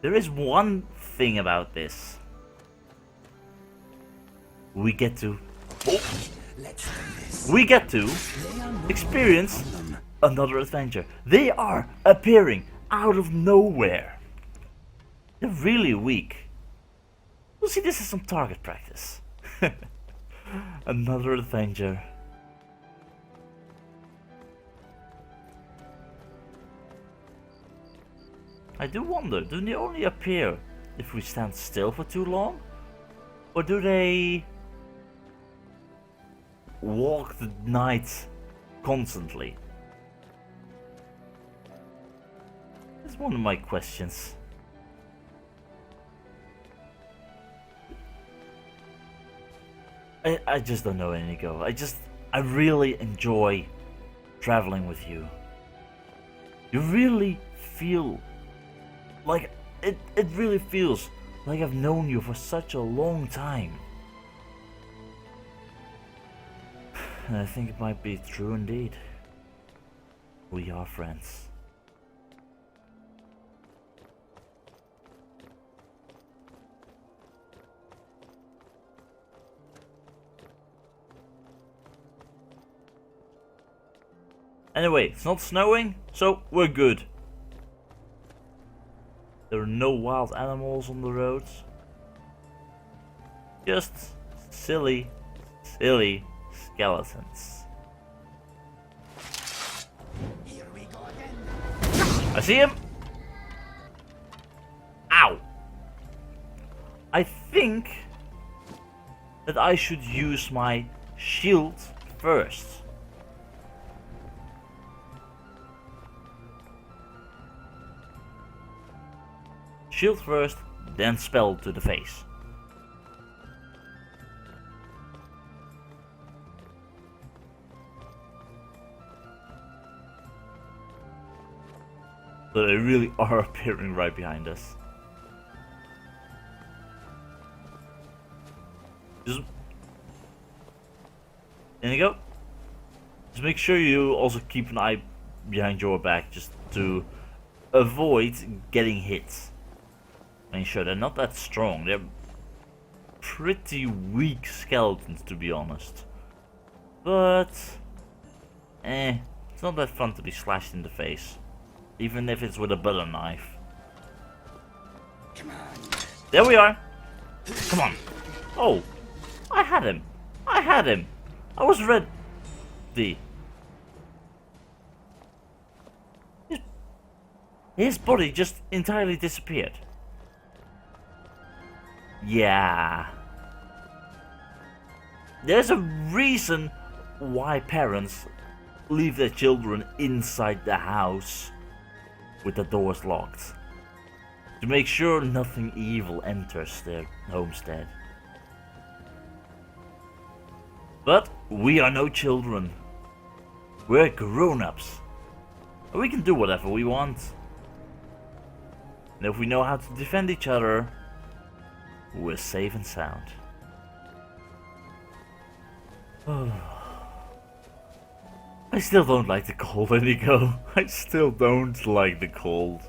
There is one thing about this. We get to experience another adventure. They are appearing out of nowhere. They're really weak. We'll see this as some target practice. Another adventure. I do wonder, do they only appear if we stand still for too long? Or do they walk the night constantly? That's one of my questions. I just don't know, Inigo. I really enjoy traveling with you. You really feel like it really feels like I've known you for such a long time. And I think it might be true indeed. We are friends. Anyway, it's not snowing, so we're good. There are no wild animals on the roads. Just silly skeletons. Here we go again. I see him! Ow! I think that I should use my shield first. Shield first, then spell to the face. So they really are appearing right behind us. Just... There you go. Just make sure you also keep an eye behind your back just to avoid getting hit. I mean, sure, they're not that strong. They're pretty weak skeletons, to be honest. But, it's not that fun to be slashed in the face. Even if it's with a butter knife. Come on. There we are. Come on. Oh, I had him. I was ready. His body just entirely disappeared. Yeah. There's a reason why parents leave their children inside the house with the doors locked. To make sure nothing evil enters their homestead. But we are no children. We're grown-ups. And we can do whatever we want. And if we know how to defend each other, we're safe and sound. I still don't like the cold, Inigo. I still don't like the cold.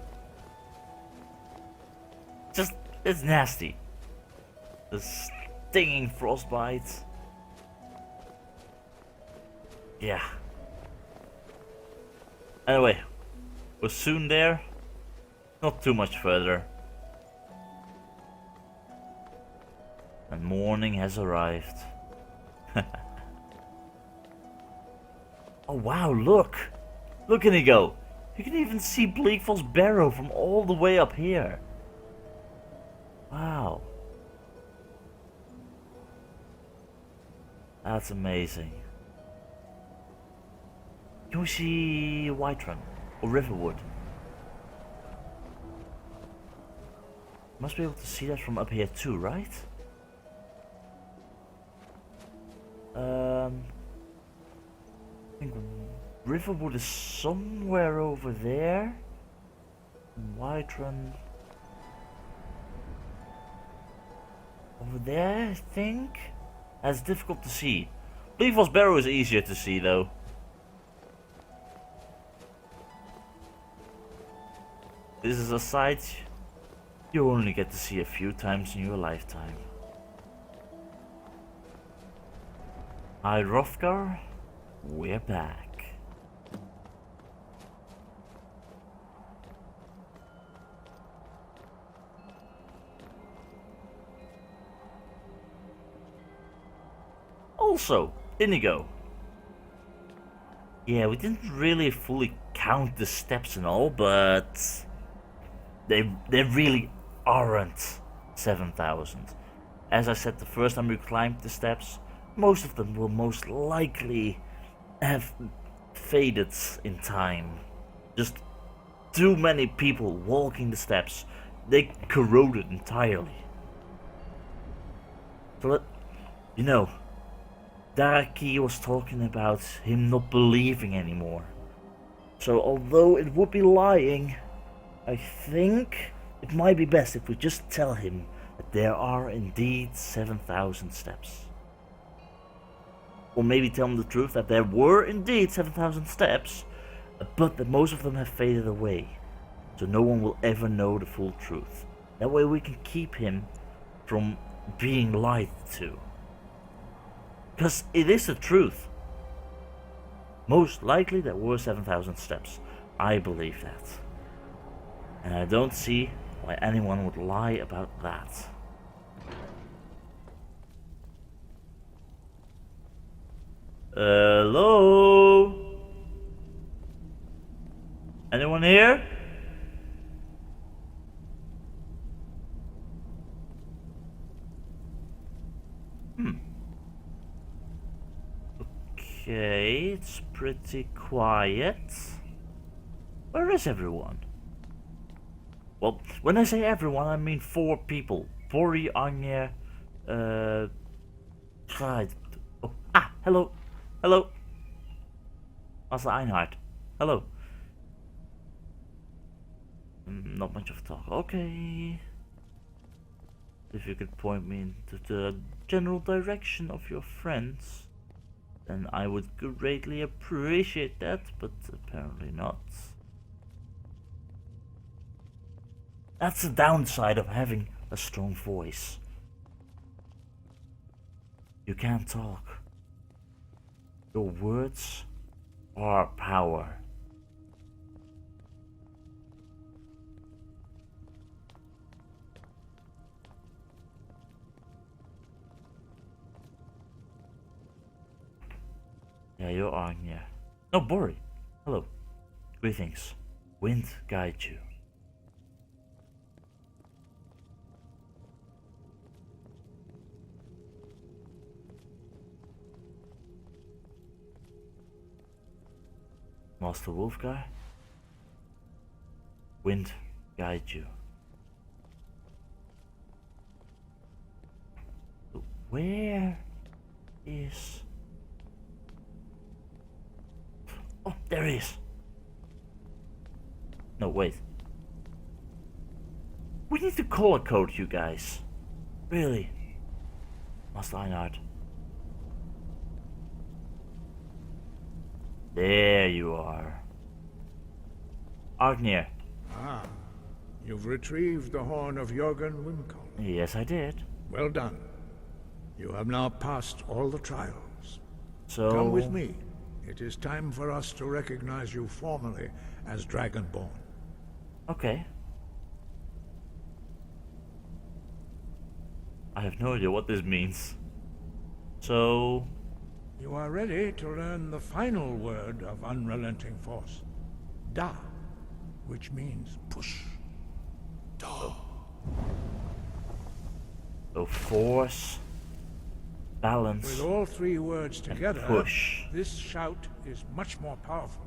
Just, it's nasty. The stinging frostbite. Yeah. Anyway, we're soon there. Not too much further. And morning has arrived. Oh wow, look! Look, Inigo! You can even see Bleakfall's Barrow from all the way up here. Wow. That's amazing. Can we see Whiterun or Riverwood? Must be able to see that from up here too, right? I think Riverwood is somewhere over there. Whiterun over there, I think. That's difficult to see. Bleakfall's Barrow is easier to see though. This is a sight you only get to see a few times in your lifetime. High Hrothgar, we're back. Also, Inigo. Yeah, we didn't really fully count the steps and all, but they really aren't 7,000. As I said the first time we climbed the steps, most of them will most likely have faded in time. Just too many people walking the steps. They corroded entirely. So you know, Daraki was talking about him not believing anymore. So although it would be lying, I think it might be best if we just tell him that there are indeed 7,000 steps. Or maybe tell him the truth that there were indeed 7,000 steps, but that most of them have faded away. So no one will ever know the full truth. That way we can keep him from being lied to. Because it is the truth. Most likely there were 7,000 steps. I believe that. And I don't see why anyone would lie about that. Hello? Anyone here? Okay, it's pretty quiet. Where is everyone? Well, when I say everyone, I mean 4 people. Bori, Anya, Khajiit. Oh, hello. Hello. Master Einhard. Hello. Not much of talk. Okay. If you could point me into the general direction of your friends, then I would greatly appreciate that, but apparently not. That's the downside of having a strong voice. You can't talk. Your words are power. Yeah, you are, yeah. No, Bori. Hello. Greetings. Wind guide you. Master Wolfgar. Wind guide you. Where is... Oh, there he is. No, wait. We need to color code you guys. Really. Master Einhard. There you are. Argnir. Ah, you've retrieved the horn of Jörgen Winkle. Yes, I did. Well done. You have now passed all the trials. So... Come with me. It is time for us to recognize you formally as Dragonborn. Okay. I have no idea what this means. So... You are ready to learn the final word of unrelenting force. Da, which means push. Da. So force, balance, With all 3 words together, push. This shout is much more powerful.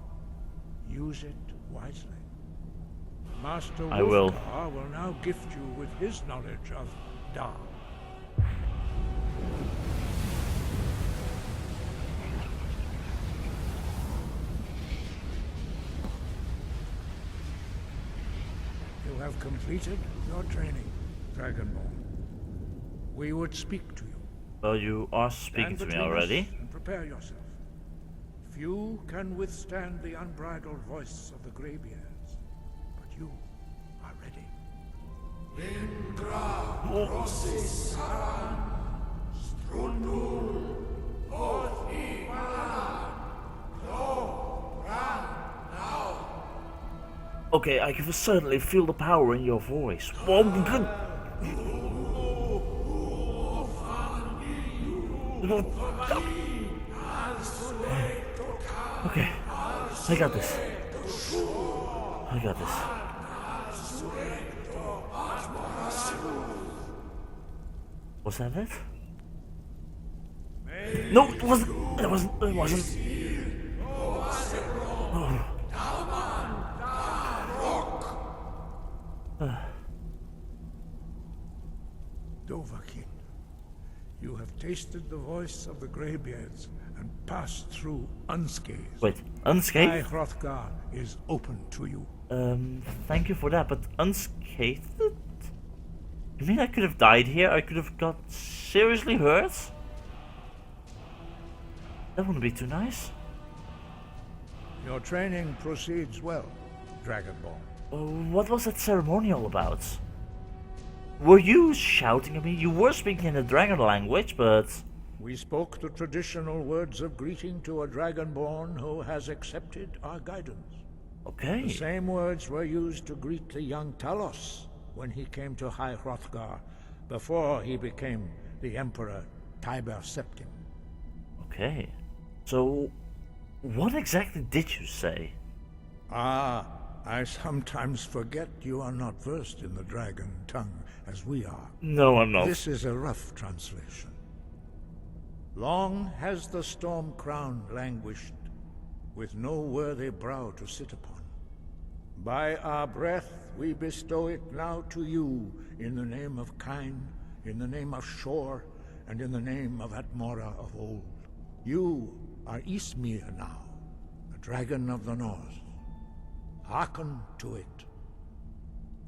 Use it wisely. Master I will. Wolfgar will now gift you with his knowledge of Da. You have completed your training, Dragonborn. We would speak to you. Well, you are speaking Stand to me between already. us and prepare yourself. Few can withstand the unbridled voice of the Greybeards, but you are ready. Okay, I can certainly feel the power in your voice. Whoa, good. Okay, I got this. I got this. Was that it? No, it wasn't. It wasn't. It wasn't. Oh. Dovahkiin, you have tasted the voice of the Greybeards and passed through unscathed. Wait, High unscathed? Hrothgar is open to you. Thank you for that, but unscathed? You mean I could have died here? I could have got seriously hurt? That wouldn't be too nice. Your training proceeds well, Dragonborn. What was that ceremony all about? Were you shouting at me? You were speaking in the dragon language, but... We spoke the traditional words of greeting to a Dragonborn who has accepted our guidance. Okay. The same words were used to greet the young Talos when he came to High Hrothgar, before he became the Emperor Tiber Septim. Okay. So, what exactly did you say? Ah, I sometimes forget you are not versed in the dragon tongue as we are. No, I'm not. This is a rough translation. Long has the storm crown languished, with no worthy brow to sit upon. By our breath we bestow it now to you, in the name of Kine, in the name of Shor, and in the name of Atmora of old. You are Ismir now, the dragon of the north. Hearken to it.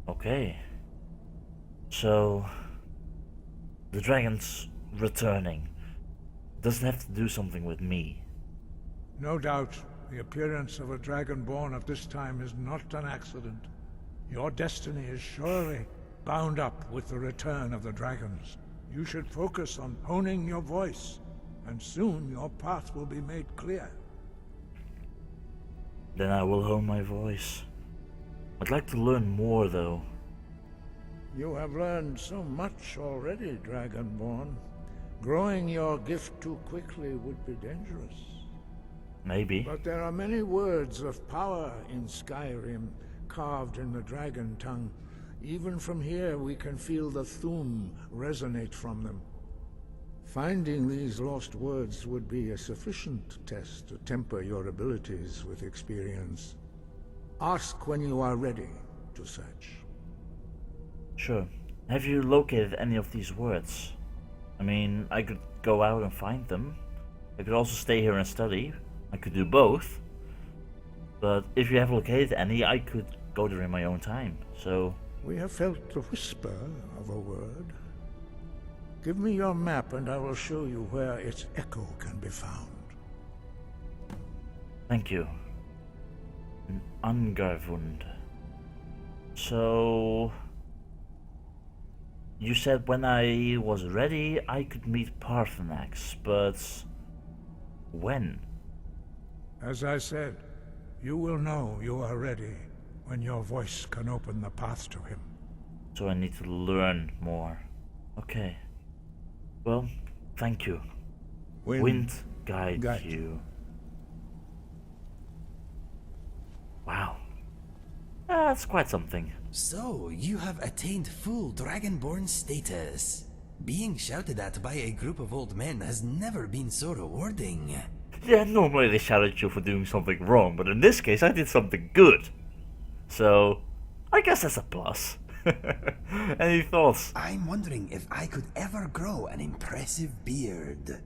Okay. So, the dragon's returning. Doesn't have to do something with me. No doubt, the appearance of a dragonborn of this time is not an accident. Your destiny is surely bound up with the return of the dragons. You should focus on honing your voice, and soon your path will be made clear. Then I will hone my voice. I'd like to learn more, though. You have learned so much already, Dragonborn. Growing your gift too quickly would be dangerous. Maybe. But there are many words of power in Skyrim, carved in the dragon tongue. Even from here we can feel the Thum resonate from them. Finding these lost words would be a sufficient test to temper your abilities with experience. Ask when you are ready to search. Sure. Have you located any of these words? I mean, I could go out and find them. I could also stay here and study. I could do both. But if you have located any, I could go there in my own time, so... We have felt the whisper of a word. Give me your map and I will show you where its echo can be found. Thank you. An Angarvund. So... You said when I was ready, I could meet Parthenax, but... when? As I said, you will know you are ready when your voice can open the path to him. So I need to learn more. Okay. Well, thank you. Wind guide you. Wow. That's quite something. So, you have attained full Dragonborn status. Being shouted at by a group of old men has never been so rewarding. Yeah, normally they shout at you for doing something wrong, but in this case I did something good. So, I guess that's a plus. Any thoughts? I'm wondering if I could ever grow an impressive beard.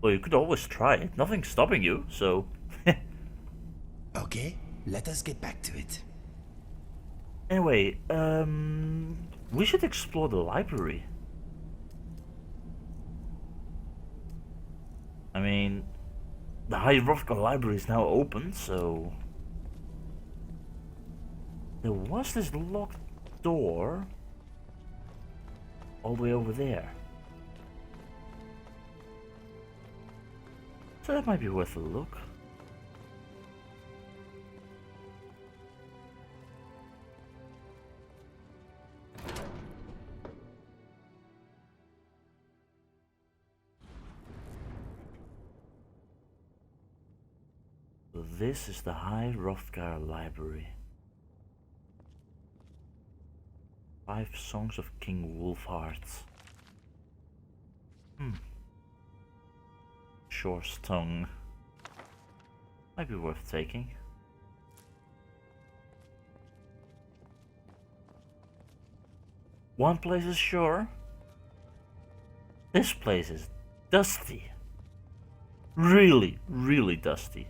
Well, you could always try it. Nothing's stopping you, so... Okay, let us get back to it. Anyway, we should explore the library. I mean, the High Hrothgar library is now open, so... There was this locked door. all the way over there. So that might be worth a look. So this is the High Hrothgar library. 5 songs of King Wolfheart. Shore's tongue. Might be worth taking. One place is sure. This place is dusty. Really, really dusty.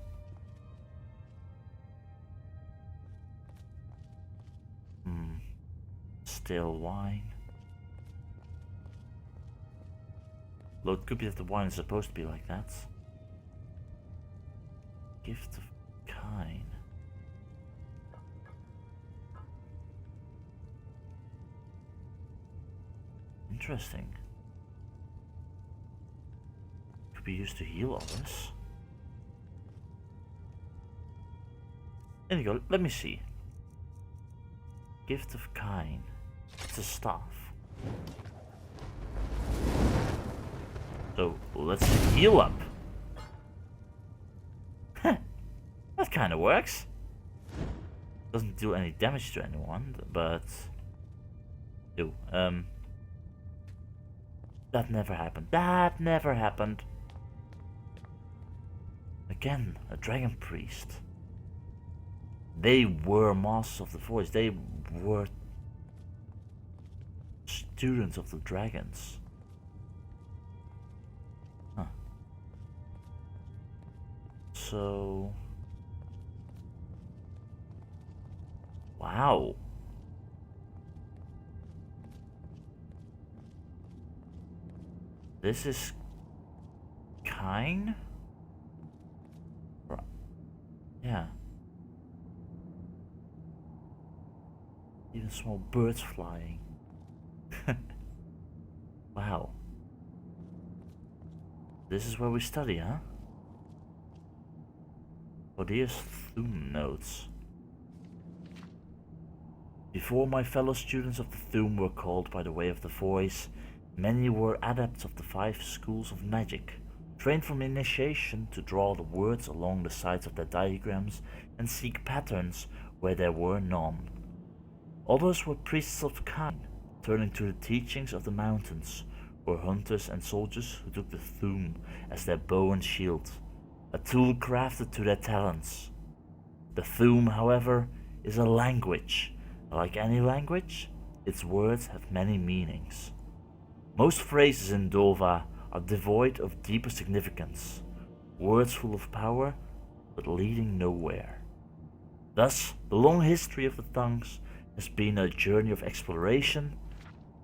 Stale wine. Though it could be that the wine is supposed to be like that. Gift of kind. Interesting. Could be used to heal others. Inigo, let me see. Gift of kind. It's a staff. So let's heal up. Heh, that kind of works. Doesn't do any damage to anyone, but ew, that never happened. That never happened. Again, a dragon priest. They were masters of the voice. They were students of the dragons. Huh. So... wow. This is kind? Yeah. Even small birds flying. Wow. This is where we study, huh? Odious Thume notes. Before my fellow students of the Thume were called by the way of the voice, many were adepts of the 5 schools of magic, trained from initiation to draw the words along the sides of their diagrams and seek patterns where there were none. Others were priests of kind, turning to the teachings of the mountains, or hunters and soldiers who took the Thume as their bow and shield, a tool crafted to their talents. The Thume, however, is a language. Like any language, its words have many meanings. Most phrases in Dova are devoid of deeper significance, words full of power, but leading nowhere. Thus, the long history of the tongues has been a journey of exploration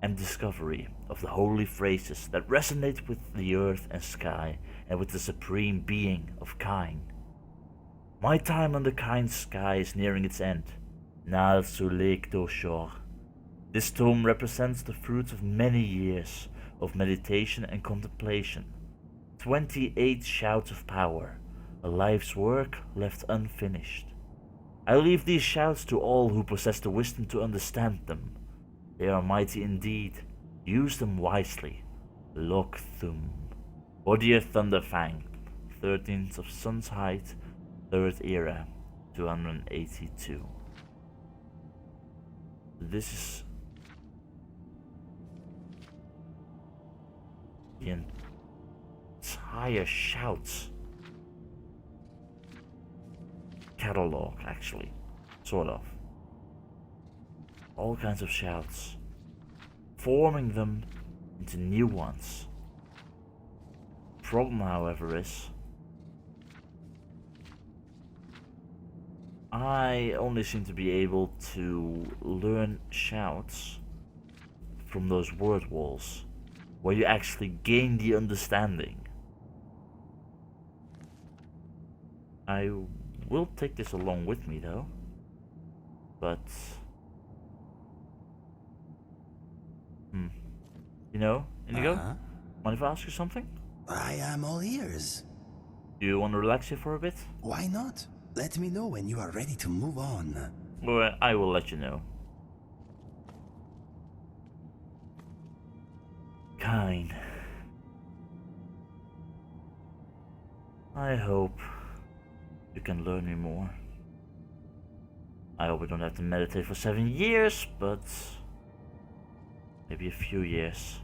and discovery of the holy phrases that resonate with the earth and sky and with the supreme being of kind. My time on the kind sky is nearing its end. Nal Sulek Doshor. This tome represents the fruits of many years of meditation and contemplation. 28 shouts of power, a life's work left unfinished. I leave these shouts to all who possess the wisdom to understand them. They are mighty indeed. Use them wisely. Lok Thum. Odir Thunderfang. 13th of Sun's Height, 3rd Era, 282. This is the entire shouts catalog, actually, sort of. All kinds of shouts, forming them into new ones. Problem, however, is I only seem to be able to learn shouts from those word walls, where you actually gain the understanding. I will take this along with me though, but You know, Inigo? Uh-huh. Mind if I ask you something? I am all ears. Do you want to relax here for a bit? Why not? Let me know when you are ready to move on. Or I will let you know. Kind. I hope you can learn me more. I hope we don't have to meditate for 7 years, but maybe a few years.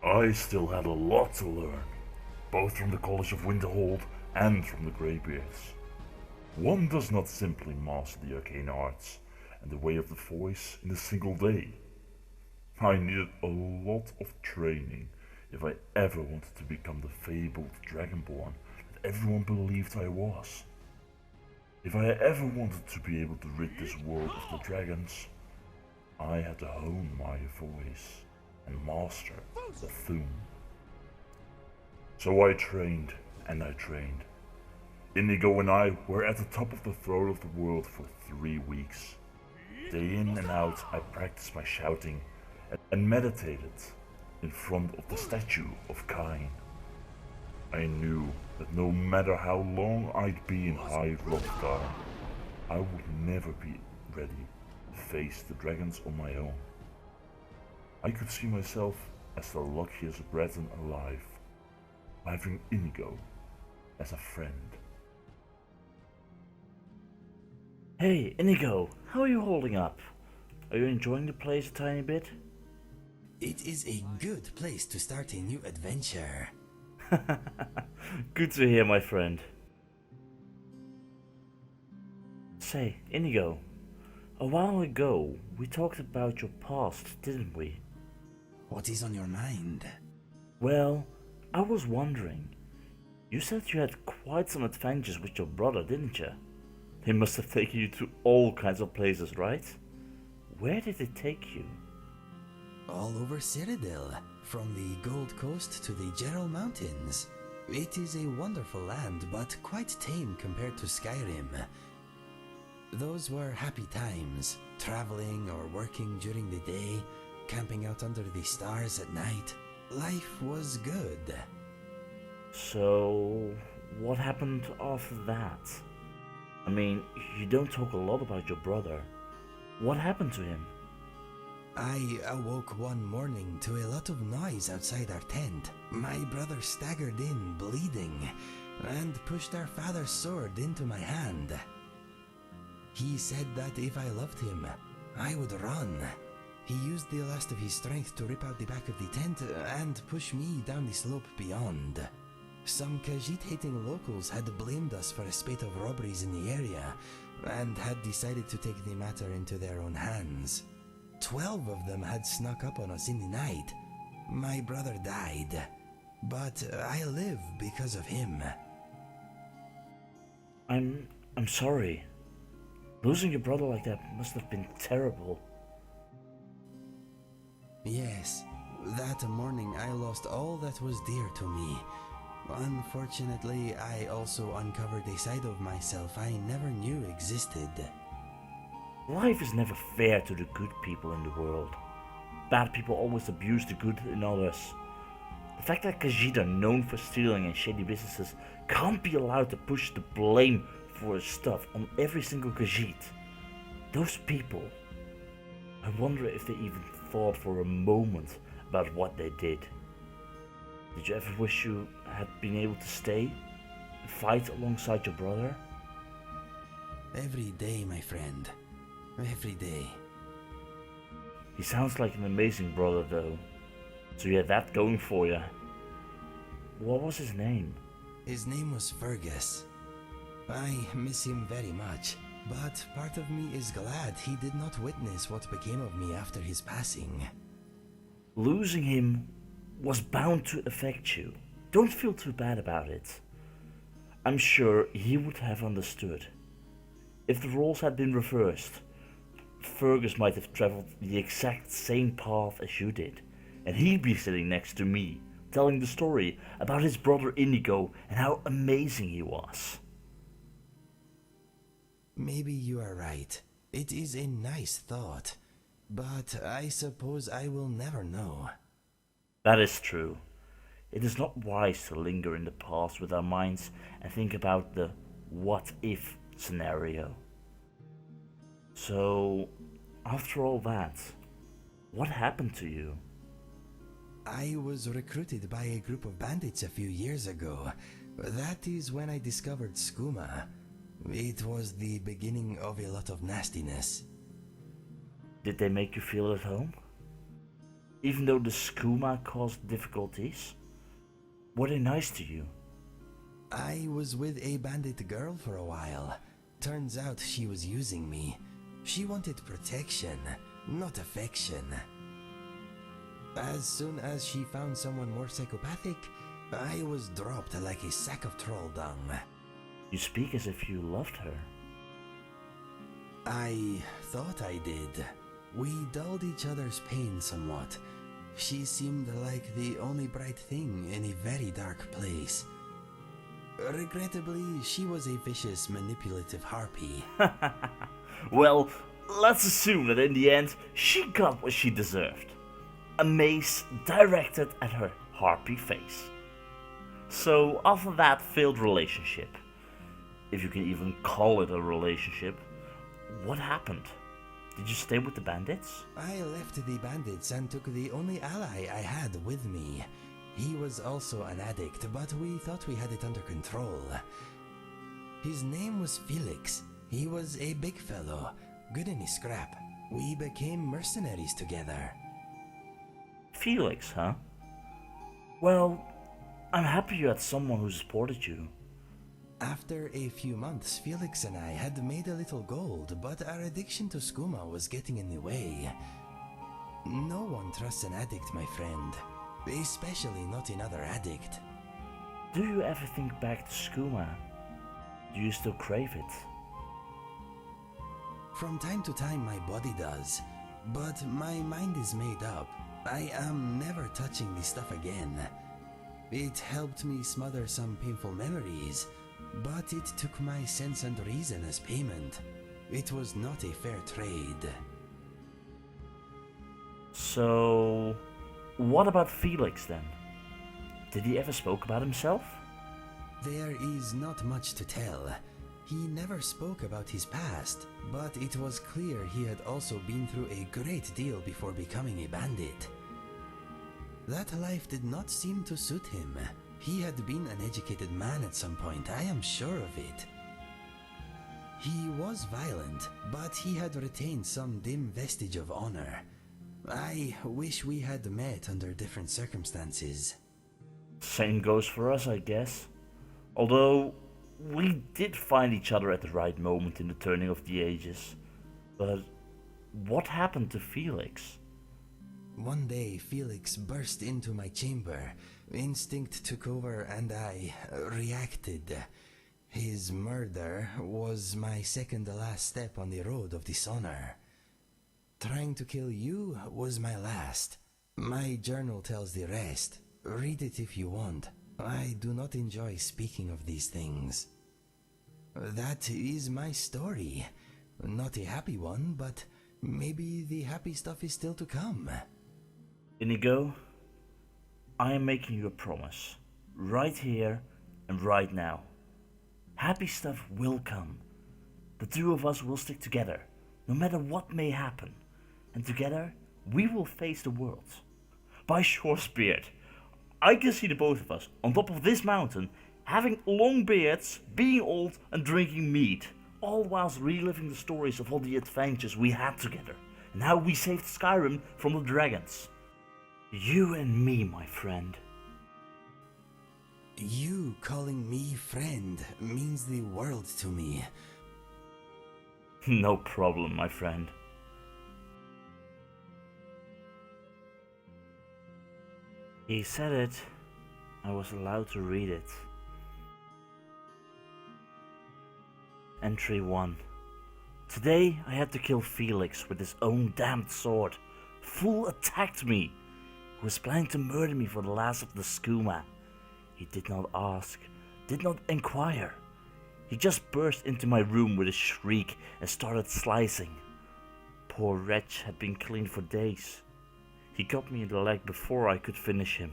I still had a lot to learn, both from the College of Winterhold and from the Greybeards. One does not simply master the arcane arts and the way of the voice in a single day. I needed a lot of training if I ever wanted to become the fabled Dragonborn that everyone believed I was. If I ever wanted to be able to rid this world of the dragons, I had to hone my voice and master the Thum. So I trained and I trained. Inigo and I were at the top of the throne of the world for 3 weeks. Day in and out I practiced my shouting and meditated in front of the statue of Cain. I knew that no matter how long I'd be in High Hrothgar, I would never be ready to face the dragons on my own. I could see myself as the luckiest brethren alive, having Inigo as a friend. Hey, Inigo, how are you holding up? Are you enjoying the place a tiny bit? It is a good place to start a new adventure. Good to hear, my friend. Say, Inigo, a while ago we talked about your past, didn't we? What is on your mind? Well, I was wondering. You said you had quite some adventures with your brother, didn't you? They must have taken you to all kinds of places, right? Where did they take you? All over Cyrodiil, from the Gold Coast to the Gerald Mountains. It is a wonderful land, but quite tame compared to Skyrim. Those were happy times, traveling or working during the day, camping out under the stars at night. Life was good. So, what happened after that? I mean, you don't talk a lot about your brother. What happened to him? I awoke one morning to a lot of noise outside our tent. My brother staggered in, bleeding, and pushed our father's sword into my hand. He said that if I loved him, I would run. He used the last of his strength to rip out the back of the tent and push me down the slope beyond. Some Khajiit-hating locals had blamed us for a spate of robberies in the area, and had decided to take the matter into their own hands. 12 of them had snuck up on us in the night. My brother died, but I live because of him. I'm sorry. Losing your brother like that must have been terrible. Yes, that morning I lost all that was dear to me. Unfortunately, I also uncovered a side of myself I never knew existed. Life is never fair to the good people in the world. Bad people always abuse the good in others. The fact that Khajiit are known for stealing and shady businesses can't be allowed to push the blame for stuff on every single Khajiit. Those people, I wonder if they even thought for a moment about what they did. Did you ever wish you had been able to stay and fight alongside your brother? Every day, my friend. Every day. He sounds like an amazing brother though. So you had that going for you. What was his name? His name was Fergus. I miss him very much, but part of me is glad he did not witness what became of me after his passing. Losing him was bound to affect you. Don't feel too bad about it. I'm sure he would have understood. If the roles had been reversed, Fergus might have traveled the exact same path as you did, and he'd be sitting next to me, telling the story about his brother Inigo and how amazing he was. Maybe you are right. It is a nice thought. But I suppose I will never know. That is true. It is not wise to linger in the past with our minds and think about the what if scenario. So, after all that, what happened to you? I was recruited by a group of bandits a few years ago. That is when I discovered skooma. It was the beginning of a lot of nastiness. Did they make you feel at home? Even though the skooma caused difficulties? Were they nice to you? I was with a bandit girl for a while. Turns out she was using me. She wanted protection, not affection. As soon as she found someone more psychopathic, I was dropped like a sack of troll dung. You speak as if you loved her. I thought I did. We dulled each other's pain somewhat. She seemed like the only bright thing in a very dark place. Regrettably, she was a vicious, manipulative harpy. Well, let's assume that in the end, she got what she deserved. A mace directed at her harpy face. So, after that failed relationship, if you can even call it a relationship, what happened? Did you stay with the bandits? I left the bandits and took the only ally I had with me. He was also an addict, but we thought we had it under control. His name was Felix. He was a big fellow, good in his scrap. We became mercenaries together. Felix, huh? Well, I'm happy you had someone who supported you. After a few months, Felix and I had made a little gold, but our addiction to skooma was getting in the way. No one trusts an addict, my friend. Especially not another addict. Do you ever think back to skooma? Do you still crave it? From time to time my body does, but my mind is made up. I am never touching this stuff again. It helped me smother some painful memories, but it took my sense and reason as payment. It was not a fair trade. So, what about Felix then? Did he ever spoke about himself? There is not much to tell. He never spoke about his past, but it was clear he had also been through a great deal before becoming a bandit. That life did not seem to suit him. He had been an educated man at some point, I am sure of it. He was violent, but he had retained some dim vestige of honor. I wish we had met under different circumstances. Same goes for us, I guess. Although, we did find each other at the right moment in the turning of the ages. But what happened to Felix? One day, Felix burst into my chamber. Instinct took over and I reacted. His murder was my second to last step on the road of dishonor. Trying to kill you was my last. My journal tells the rest. Read it if you want. I do not enjoy speaking of these things. That is my story. Not a happy one, but maybe the happy stuff is still to come. Inigo, I am making you a promise. Right here and right now. Happy stuff will come. The two of us will stick together, no matter what may happen. And together, we will face the world. By Shore's beard, I can see the both of us on top of this mountain, having long beards, being old and drinking mead, all whilst reliving the stories of all the adventures we had together, and how we saved Skyrim from the dragons. You and me, my friend. You calling me friend means the world to me. No problem, my friend. He said it. I was allowed to read it. Entry 1. Today I had to kill Felix with his own damned sword. Fool attacked me. He was planning to murder me for the last of the skooma. He did not ask, did not inquire. He just burst into my room with a shriek and started slicing. Poor wretch had been clean for days. He got me in the leg before I could finish him.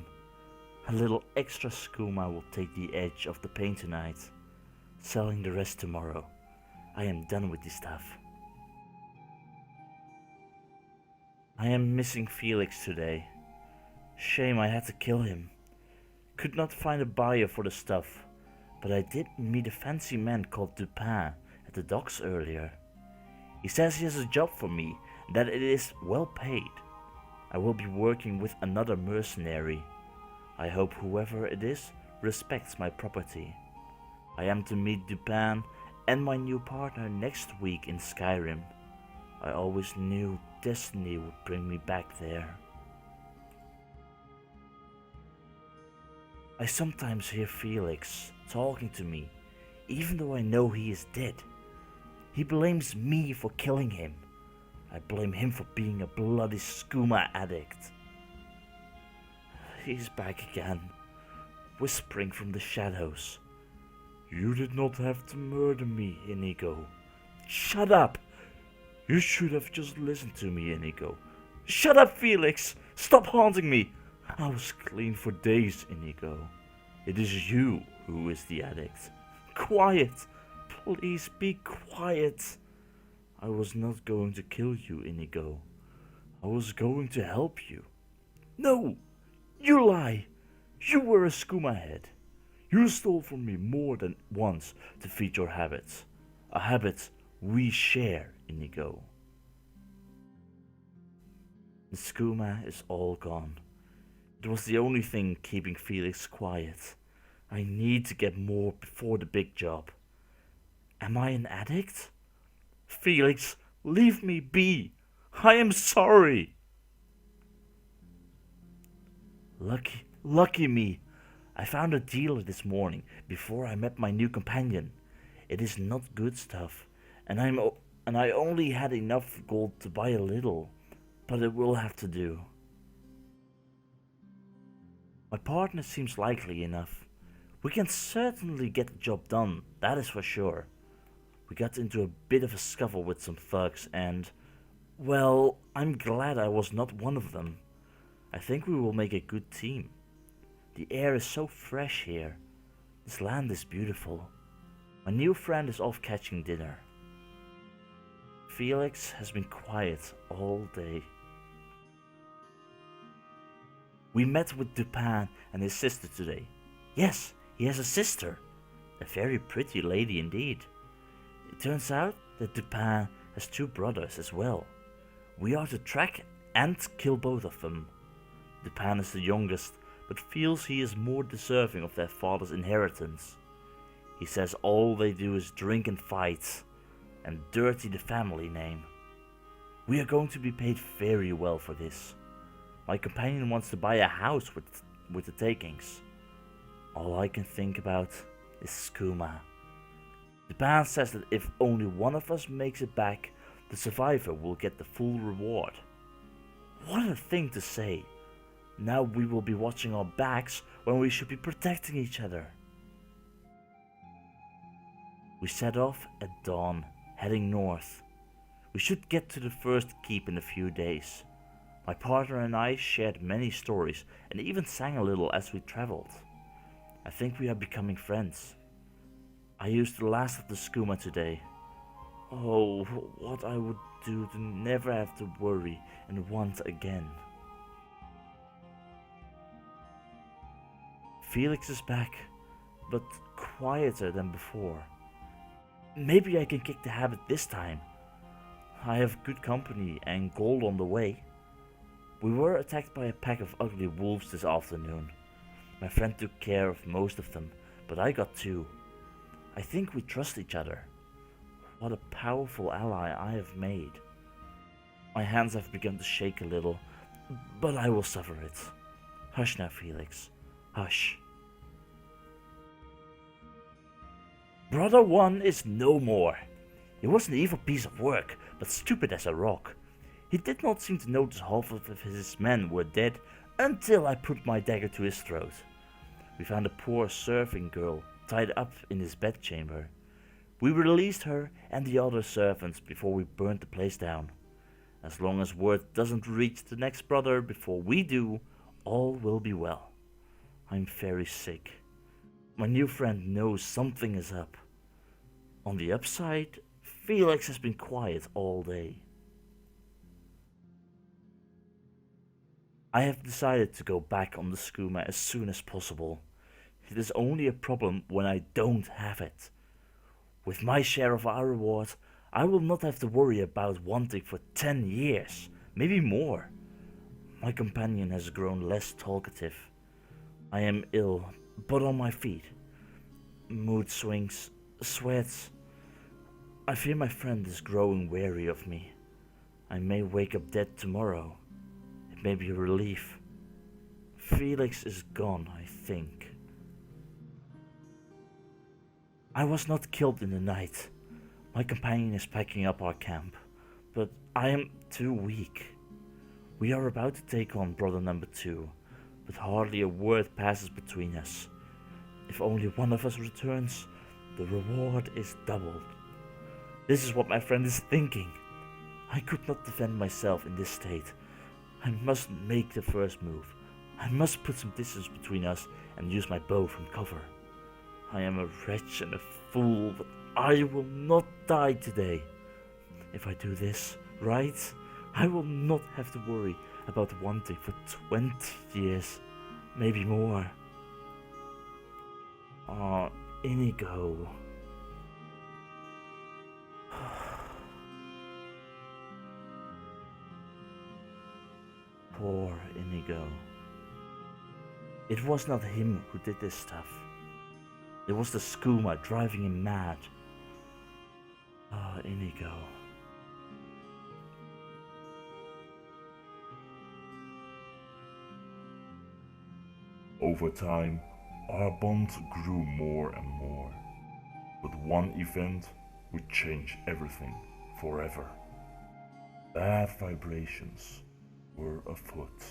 A little extra skooma will take the edge off the pain tonight. Selling the rest tomorrow. I am done with this stuff. I am missing Felix today. Shame I had to kill him. Could not find a buyer for the stuff, but I did meet a fancy man called Dupin at the docks earlier. He says he has a job for me and that it is well paid. I will be working with another mercenary. I hope whoever it is respects my property. I am to meet Dupin and my new partner next week in Skyrim. I always knew destiny would bring me back there. I sometimes hear Felix talking to me, even though I know he is dead. He blames me for killing him. I blame him for being a bloody skooma addict. He's back again, whispering from the shadows. You did not have to murder me, Inigo. Shut up! You should have just listened to me, Inigo. Shut up, Felix! Stop haunting me! I was clean for days, Inigo. It is you who is the addict. Quiet! Please be quiet. I was not going to kill you, Inigo. I was going to help you. No! You lie! You were a skooma head. You stole from me more than once to feed your habits. A habit we share, Inigo. The skooma is all gone. It was the only thing keeping Felix quiet. I need to get more before the big job. Am I an addict? Felix, leave me be. I am sorry. Lucky me. I found a dealer this morning before I met my new companion. It is not good stuff, and I only had enough gold to buy a little, but it will have to do. My partner seems likely enough. We can certainly get the job done, that is for sure. We got into a bit of a scuffle with some thugs and, well, I'm glad I was not one of them. I think we will make a good team. The air is so fresh here. This land is beautiful. My new friend is off catching dinner. Felix has been quiet all day. We met with Dupin and his sister today. Yes, he has a sister. A very pretty lady indeed. It turns out that Dupin has two brothers as well. We are to track and kill both of them. Dupin is the youngest, but feels he is more deserving of their father's inheritance. He says all they do is drink and fight, and dirty the family name. We are going to be paid very well for this. My companion wants to buy a house with the takings. All I can think about is skooma. Dupin says that if only one of us makes it back, the survivor will get the full reward. What a thing to say. Now we will be watching our backs when we should be protecting each other. We set off at dawn, heading north. We should get to the first keep in a few days. My partner and I shared many stories and even sang a little as we traveled. I think we are becoming friends. I used the last of the skooma today. Oh, what I would do to never have to worry and want again. Felix is back, but quieter than before. Maybe I can kick the habit this time. I have good company and gold on the way. We were attacked by a pack of ugly wolves this afternoon. My friend took care of most of them, but I got two. I think we trust each other. What a powerful ally I have made. My hands have begun to shake a little, but I will suffer it. Hush now, Felix. Hush. Brother 1 is no more. He was an evil piece of work, but stupid as a rock. He did not seem to notice half of his men were dead until I put my dagger to his throat. We found a poor serving girl tied up in his bedchamber. We released her and the other servants before we burned the place down. As long as word doesn't reach the next brother before we do, all will be well. I'm very sick. My new friend knows something is up. On the upside, Felix has been quiet all day. I have decided to go back on the skooma as soon as possible. It is only a problem when I don't have it. With my share of our reward, I will not have to worry about wanting for 10 years, maybe more. My companion has grown less talkative. I am ill, but on my feet. Mood swings, sweats. I fear my friend is growing weary of me. I may wake up dead tomorrow. It may be a relief. Felix is gone, I think. I was not killed in the night. My companion is packing up our camp, but I am too weak. We are about to take on brother number 2, but hardly a word passes between us. If only one of us returns, the reward is doubled. This is what my friend is thinking. I could not defend myself in this state. I must make the first move. I must put some distance between us and use my bow from cover. I am a wretch and a fool, but I will not die today. If I do this right, I will not have to worry about wanting for 20 years, maybe more. Ah, Inigo. Poor Inigo. It was not him who did this stuff. It was the skooma driving him mad. Ah, Inigo. Over time, our bond grew more and more. But one event would change everything forever. Bad vibrations were afoot.